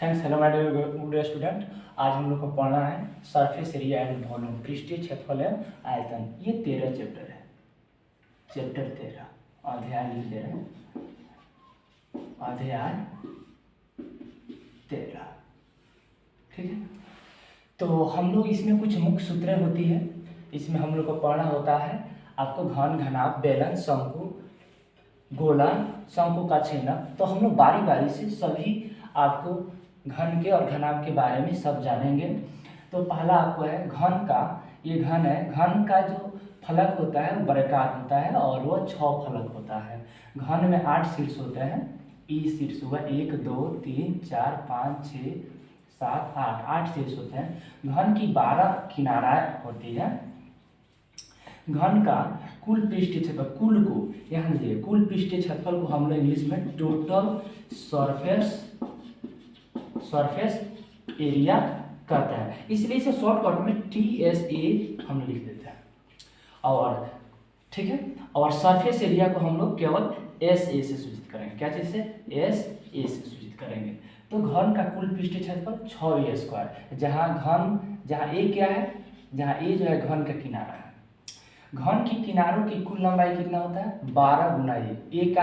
Thanks. Hello my dear student. आज हम लोग को पढ़ना है सरफेस एरिया एंड वॉल्यूम, पृष्ठीय क्षेत्रफल एवं आयतन। ये 13 चैप्टर है। चैप्टर 13 अध्याय लिख दे रहे हैं, अध्याय 13। ठीक है, तो हम लोग इसमें कुछ मुख्य सूत्रें होती है। इसमें हम लोग को पढ़ना होता है आपको घन, घनाभ, बेलन, शंकु, गोला, शंकु का छेदक। तो हम लोग बारी बारी से सभी आपको घन के और घनाभ के बारे में सब जानेंगे। तो पहला आपको है घन का। ये घन है। घन का जो फलक होता है वो वर्गाकार होता है और वो 6 फलक होता है। घन में 8 शीर्ष होते हैं। ई शीर्ष हुआ 1 2 3 4 5 6 7 8 शीर्ष होते हैं। घन की 12 किनाराएं होती है। घन का कुल पृष्ठीय क्षेत्रफल, कुल को यहाँ देखिए, कुल पृष्ठीय क्षेत्रफल को हम लोग इंग्लिश में टोटल सरफेस एरिया कहते हैं। इसलिए इसे शॉर्टकट में TSA हम लिख देते हैं। और ठीक है, और सरफेस एरिया को हम लोग केवल SA से सूचित करेंगे। क्या चीज से? SA से सूचित करेंगे। तो घन का कुल पृष्ठीय क्षेत्रफल 6A², जहाँ A क्या है, जहाँ A जो है घन का किनारा है। घन की किनारों की कुल लंबाई कितना होता है? 12 गुना A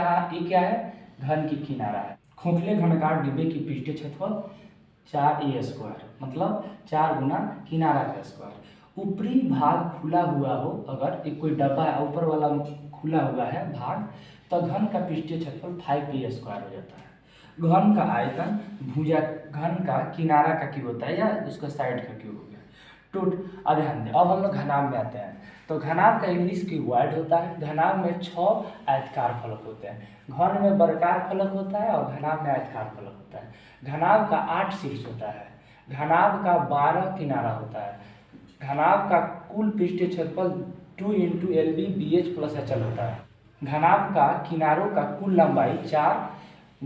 क्या है? घन की किनारा है। खोखले घनकार डिब्बे की पृष्ठीय क्षेत्रफल 4A², मतलब 4 गुना किनारा का स्क्वायर। ऊपरी भाग खुला हुआ हो, अगर एक कोई डब्बा है ऊपर वाला खुला हुआ है भाग, तो घन का पृष्ठीय क्षेत्रफल 5A² हो जाता है। घन का आयतन भुजा घन का किनारा का क्यूब होता है या उसका साइड का क्यूब हो गया। अब ध्यान दें, अब हम लोग घनाभ में आते हैं। तो घनाभ का इंग्लिश की वर्ड होता है। घनाभ में 6 आयताकार फलक होते हैं। घन में वर्गाकार फलक होता है और घनाभ में आयताकार फलक होता है। घनाभ का 8 शीर्ष होता है। घनाभ का 12 किनारा होता है। घनाभ का कुल पृष्ठीय क्षेत्रफल 2 × LB BH + HL होता है। घनाभ का किनारों का कुल लंबाई 4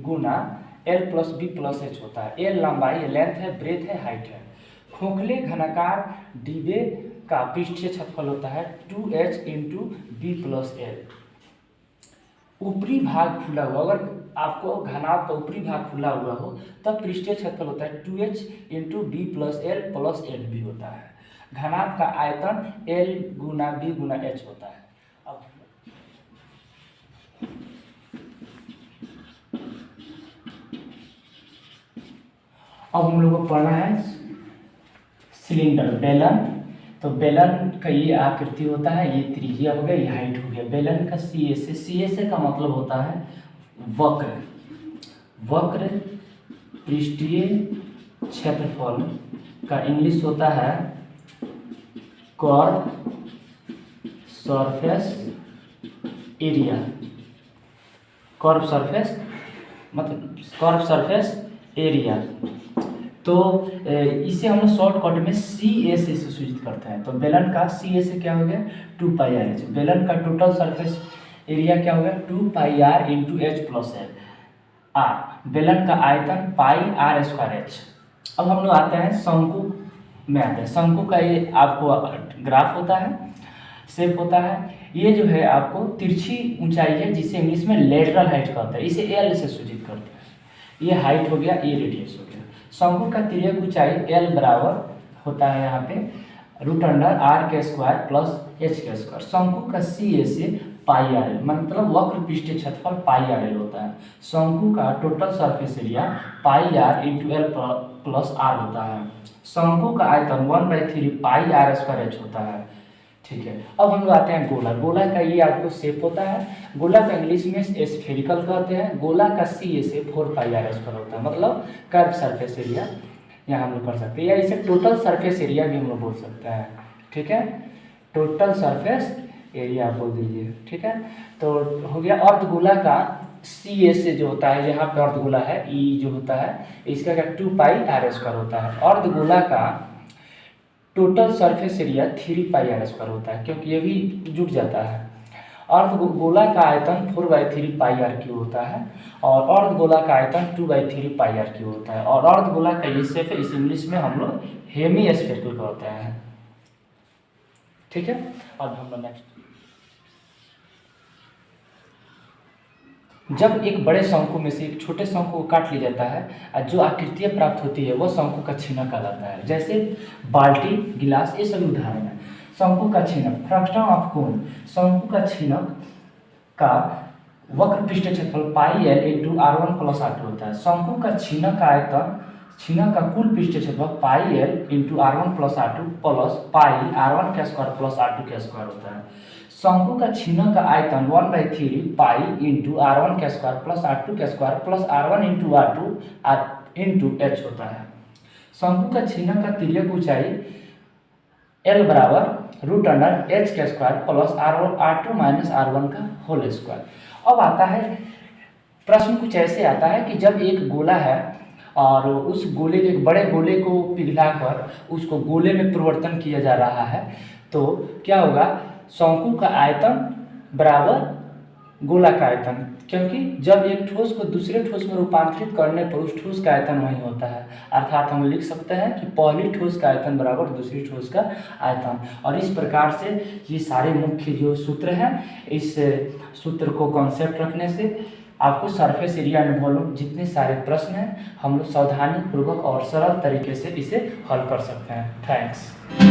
गुना L + B + H होता है। L लंबाई, लेंथ है, ब्रेथ है, हाइट है। खोखले घनाकार डिब्बे का पृष्ठीय क्षेत्रफल होता है 2H × B + L। ऊपरी भाग खुला हुआ, अगर आपको घनाभ का ऊपरी भाग खुला हुआ हो तब पृष्ठीय क्षेत्रफल होता है 2H × B + L + LB होता है। घनाभ का आयतन L गुना B गुना H होता है। अब हम लोग को पढ़ना है सिलेंडर, बेलन। तो बेलन का ये आकृति होता है, ये त्रिज्या हो गया, ये हाइट हो गया। बेलन का CSA का मतलब होता है वक्र पृष्ठीय क्षेत्रफल का इंग्लिश होता है curve surface area. Curve surface area. तो इसे हम लोग शॉर्टकट में CSA से सूचित करते हैं। तो बेलन का CSA क्या हो गया? 2πr। बेलन का टोटल सरफेस एरिया क्या हो गया? 2πr × H + L r। बेलन का आयतन πr²H। अब हम लोग आते हैं शंकु में आते हैं। शंकु का ये आपको ग्राफ होता है, शेप होता है। ये जो है आपको तिरछी ऊंचाई है, जिसे इंग्लिश में लेटरल हाइट कहते हैं। इसे L से सूचित करते हैं। ये हाइट हो गया, ये रेडियस हो गया। शंकु का तिर्यक ऊंचाई L बराबर होता है यहाँ पे √r² + h²। शंकु का CSA πrl, मतलब वक्र पृष्ठीय क्षेत्रफल πrl होता है। शंकु का total surface area πr × L + r होता है। शंकु का आयतन 1/3 πr²H होता है। ठीक है, अब हम लोग आते हैं गोला। गोला का ये आपको शेप होता है। गोला का इंग्लिश में स्फेरिकल कहते हैं। गोला का CSA 4πr² होता है, मतलब कर्व सरफेस एरिया यहाँ हम लोग कर सकते हैं, या इसे टोटल सरफेस एरिया भी हम लोग बोल सकते हैं। ठीक है, टोटल सरफेस एरिया बोल दीजिए। ठीक है, तो हो गया। अर्धगोला का CSA जो होता है, यहाँ पे अर्धगोला है, E जो होता है, इसका क्या 2πr² होता है। अर्धगोला का टोटल सरफेस एरिया 3πr² होता है, क्योंकि ये भी जुट जाता है। अर्धगोला का आयतन 4/3 πr³ होता है और अर्धगोला का आयतन 2/3 πr³ होता है। और अर्धगोला का ये शेप है, इस इंग्लिश में हम लोग हेमीस्फेरिकल कहते हैं। ठीक है, अब हम लोग जब एक बड़े शंकु में से एक छोटे शंकु को काट लिया जाता है और जो आकृतियाँ प्राप्त होती है वो शंकु का छीनक कहलाता है। जैसे बाल्टी, गिलास, ये सभी उदाहरण है। शंकु का छीनक, फ्रैक्शन ऑफ कोन, शंकु का छीनक का वक्र पृष्ठ क्षेत्रफल pi L into R1 plus R2 होता है। शंकु का छीनक का आयतन, छीनक का कुल पृष्ठ क्षेत्रफल pi L into R1 plus R2 plus pi R1 का स्क्वायर प्लस R2 का स्क्वायर होता है। शंकु का छीनक का आयतन 1/3 पाई इंटू R1 का स्क्वायर प्लस R2 का square plus R1 into R2 into H होता है। शंकु का छीनक का तिर्यक ऊंचाई L बराबर रूट अंडर H का square plus R2 minus R1 का होल स्क्वायर। अब आता है प्रश्न कुछ ऐसे आता है कि जब एक गोला है और उस गोले के एक बड़े गोले को पिघलाकर उसको गोले में परिवर्तन किया जा रहा है तो क्या होगा, शंकु का आयतन बराबर गोला का आयतन, क्योंकि जब एक ठोस को दूसरे ठोस में रूपांतरित करने पर उस ठोस का आयतन वही होता है। अर्थात हम लिख सकते हैं कि पहली ठोस का आयतन बराबर दूसरी ठोस का आयतन। और इस प्रकार से ये सारे मुख्य जो सूत्र हैं, इस सूत्र को कॉन्सेप्ट रखने से आपको सरफेस एरिया एंड वॉल्यूम जितने सारे प्रश्न हैं हम लोग सावधानी पूर्वक और सरल तरीके से इसे हल कर सकते हैं। थैंक्स।